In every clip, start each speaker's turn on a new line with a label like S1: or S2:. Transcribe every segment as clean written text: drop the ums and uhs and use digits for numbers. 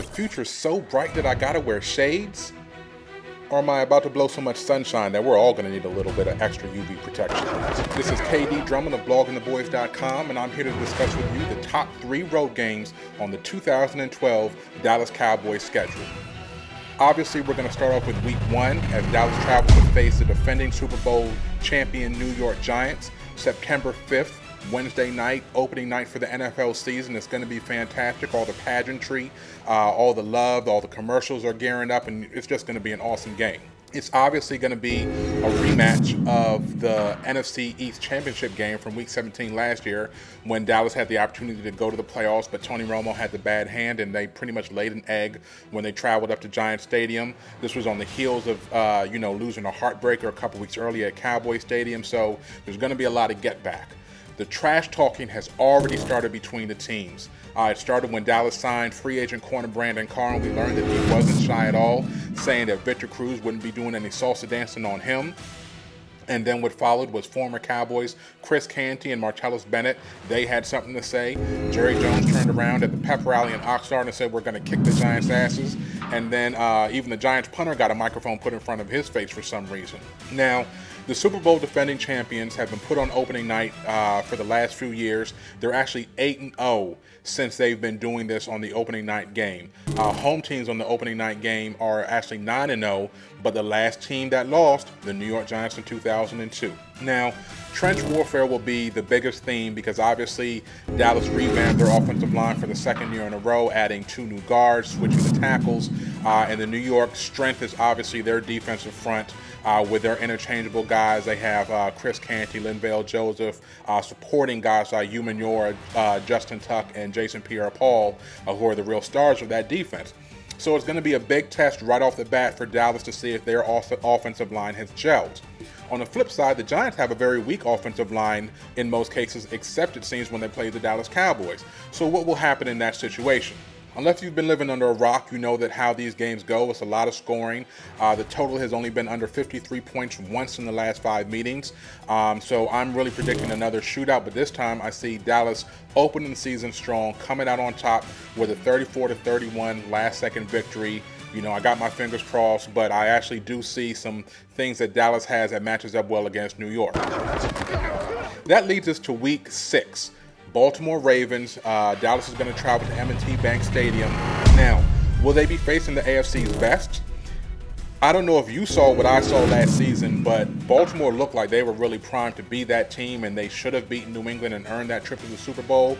S1: the future so bright that I gotta wear shades? Or am I about to blow so much sunshine that we're all going to need a little bit of extra UV protection? This is KD Drummond of bloggingtheboys.com, and I'm here to discuss with you the top 3 road games on the 2012 Dallas Cowboys schedule. Obviously, we're going to start off with Week 1 as Dallas travels to face the defending Super Bowl champion New York Giants, September 5th. Wednesday night, opening night for the NFL season. It's going to be fantastic. All the pageantry, all the love, all the commercials are gearing up, and it's just going to be an awesome game. It's obviously going to be a rematch of the NFC East Championship game from Week 17 last year when Dallas had the opportunity to go to the playoffs, but Tony Romo had the bad hand, and they pretty much laid an egg when they traveled up to Giant Stadium. This was on the heels of, losing a heartbreaker a couple weeks earlier at Cowboys Stadium, so there's going to be a lot of get back. The trash talking has already started between the teams. It started when Dallas signed free agent corner Brandon Carr, and we learned that he wasn't shy at all, saying that Victor Cruz wouldn't be doing any salsa dancing on him. And then what followed was former Cowboys Chris Canty and Martellus Bennett. They had something to say. Jerry Jones turned around at the pep rally in Oxnard and said, "We're going to kick the Giants' asses." And then even the Giants punter got a microphone put in front of his face for some reason. Now, the Super Bowl defending champions have been put on opening night for the last few years. They're actually 8-0 since they've been doing this on the opening night game. Home teams on the opening night game are actually 9-0, but the last team that lost, the New York Giants in 2002. Now, trench warfare will be the biggest theme because obviously Dallas revamped their offensive line for the second year in a row, adding 2 new guards, switching the tackles, and the New York strength is obviously their defensive front. With their interchangeable guys, they have Chris Canty, Linval Joseph, supporting guys like Hugh Manure, Justin Tuck, and Jason Pierre-Paul, who are the real stars of that defense. So it's going to be a big test right off the bat for Dallas to see if their offensive line has gelled. On the flip side, the Giants have a very weak offensive line in most cases, except it seems when they play the Dallas Cowboys. So what will happen in that situation? Unless you've been living under a rock, you know that how these games go. It's a lot of scoring. The total has only been under 53 points once in the last 5 meetings. So I'm really predicting another shootout, but this time I see Dallas opening the season strong, coming out on top with a 34-31 last-second victory. You know, I got my fingers crossed, but I actually do see some things that Dallas has that matches up well against New York. That leads us to Week 6. Baltimore Ravens. Dallas is going to travel to M&T Bank Stadium. Now, will they be facing the AFC's best? I don't know if you saw what I saw last season, but Baltimore looked like they were really primed to be that team, and they should have beaten New England and earned that trip to the Super Bowl.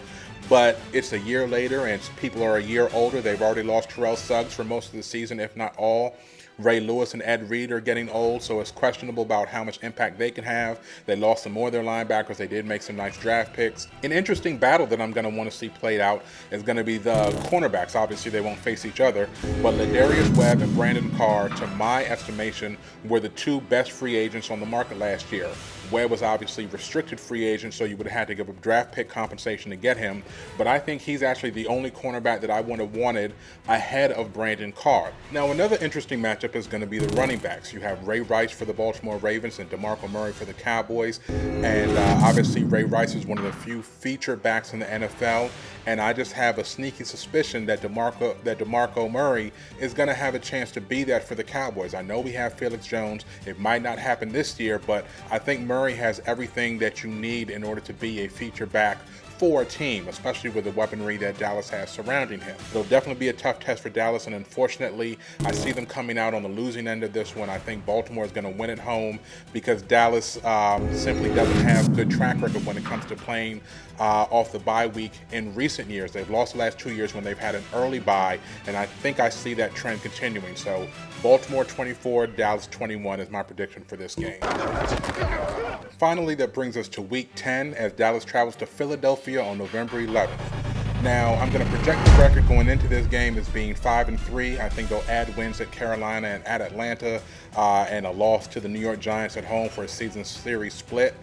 S1: But it's a year later, and people are a year older. They've already lost Terrell Suggs for most of the season, if not all. Ray Lewis and Ed Reed are getting old, so it's questionable about how much impact they can have. They lost some more of their linebackers. They did make some nice draft picks. An interesting battle that I'm going to want to see played out is going to be the cornerbacks. Obviously, they won't face each other, but Ladarius Webb and Brandon Carr, to my estimation, were the 2 best free agents on the market last year. Webb was obviously restricted free agent, so you would have had to give up draft pick compensation to get him. But I think he's actually the only cornerback that I would have wanted ahead of Brandon Carr. Now, another interesting matchup is going to be the running backs. You have Ray Rice for the Baltimore Ravens and DeMarco Murray for the Cowboys. And obviously, Ray Rice is one of the few featured backs in the NFL. And I just have a sneaky suspicion that DeMarco Murray is going to have a chance to be that for the Cowboys. I know we have Felix Jones. It might not happen this year, but I think Murray has everything that you need in order to be a feature back for a team, especially with the weaponry that Dallas has surrounding him. It'll definitely be a tough test for Dallas, and unfortunately, I see them coming out on the losing end of this one. I think Baltimore is going to win at home because Dallas simply doesn't have good track record when it comes to playing off the bye week in recent years. They've lost the last 2 years when they've had an early bye, and I think I see that trend continuing. So Baltimore 24, Dallas 21 is my prediction for this game. Finally, that brings us to Week 10 as Dallas travels to Philadelphia on November 11th. Now, I'm going to project the record going into this game as being 5-3. I think they'll add wins at Carolina and at Atlanta, and a loss to the New York Giants at home for a season series split.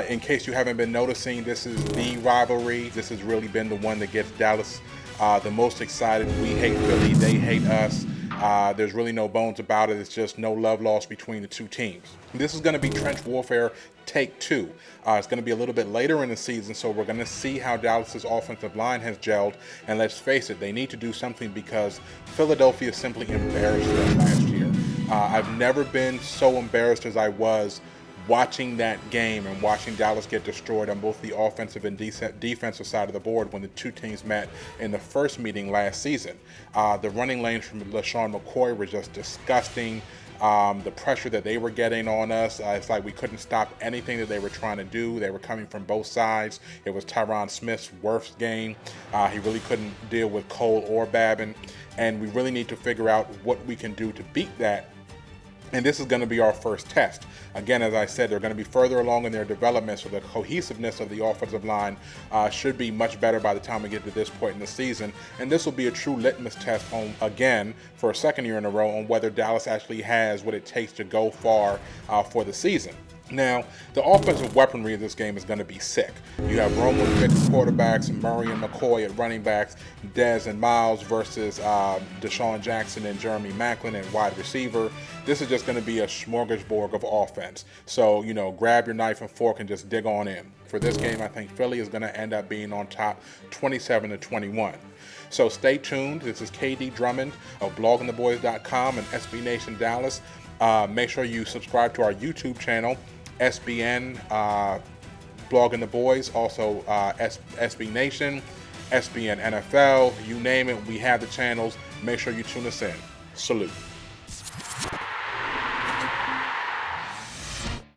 S1: In case you haven't been noticing, this is the rivalry. This has really been the one that gets Dallas the most excited. We hate Philly, they hate us. There's really no bones about it. It's just no love lost between the two teams. This is going to be Trench Warfare Take 2. It's going to be a little bit later in the season, so we're going to see how Dallas's offensive line has gelled. And let's face it, they need to do something because Philadelphia simply embarrassed them last year. I've never been so embarrassed as I was watching that game and watching Dallas get destroyed on both the offensive and defensive side of the board when the two teams met in the first meeting last season. The running lanes from LaShawn McCoy were just disgusting. The pressure that they were getting on us, it's like we couldn't stop anything that they were trying to do. They were coming from both sides. It was Tyron Smith's worst game. He really couldn't deal with Cole or Babin, and we really need to figure out what we can do to beat that. And this is going to be our first test. Again, as I said, they're going to be further along in their development, so the cohesiveness of the offensive line should be much better by the time we get to this point in the season. And this will be a true litmus test on, again, for a second year in a row, on whether Dallas actually has what it takes to go far for the season. Now, the offensive weaponry of this game is going to be sick. You have Romo and Vick quarterbacks, Murray and McCoy at running backs, Dez and Miles versus Deshaun Jackson and Jeremy Maclin at wide receiver. This is just going to be a smorgasbord of offense. So, grab your knife and fork and just dig on in. For this game, I think Philly is going to end up being on top 27-21. So stay tuned. This is KD Drummond of bloggingtheboys.com and SB Nation Dallas. Make sure you subscribe to our YouTube channel, SBN, Blogging the Boys, also SB Nation, SBN NFL, you name it, we have the channels. Make sure you tune us in. Salute.